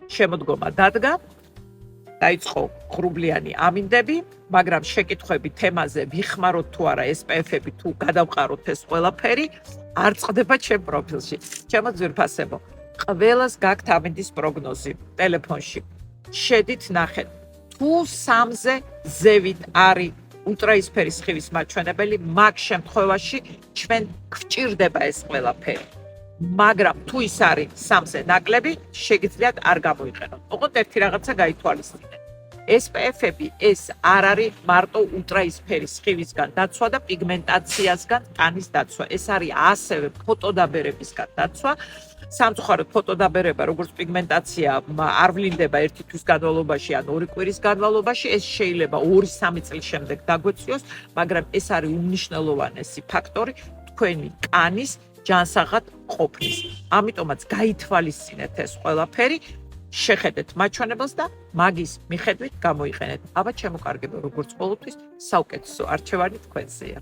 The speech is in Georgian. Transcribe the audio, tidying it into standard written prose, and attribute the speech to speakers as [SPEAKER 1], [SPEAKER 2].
[SPEAKER 1] შემოდგომა დადგა, დაიწყო ღრუბლიანი ამინდები, მაგრამ შეკითხვები თემაზე ვიხმაროთ თუ არა SPF-ები თუ გადავყაროთ ეს ყველაფერი, არ წყდება ჩემ პროფილში. ჩემო ძვირფასებო, ყველას გაქვთ ამინდის პროგნოზი ტელეფონში. შედით ნახეთ, თუ 3-ზე ზევით არის ულტრაისფერი სხივის მაჩვენებელი, მაგ შემთხვევაში ჩვენ გვჭირდება ეს ყველაფერი. მაგრამ თუ ის არის 3-ზე ნაკლები, შეგიძლიათ არ გამოიყენოთ. ოღონდ ერთი რაღაცა გაითვალისწინეთ. SPF-ები ეს არ არის მარტო ულტრაისფერი სხივისგან დაცვა და პიგმენტაციასგან ტანის დაცვა. ეს არის ასევე ფოტოდაბერებისგან დაცვა. სამწუხაროდ ფოტოდაბერება, როგორც პიგმენტაცია, არ ვლინდება ერთი თვის განმავლობაში ან 2 კვირის განმავლობაში, ეს შეიძლება 2-3 წლის შემდეგ დაგვეციოს, მაგრამ ეს არის უმნიშვნელოვანესი ფაქტორი თქვენი კანის ჯანსაღად ყოფნის. ამიტომაც გაითვალისწინეთ ეს ყველაფერი, შეხედეთ მაჩვენებელს და მაგის მიხედვით გამოიყენეთ. აბა ჩემო კარგებო, როგორც ყოველთვის, საუკეთესო არჩევანი თქვენზეა.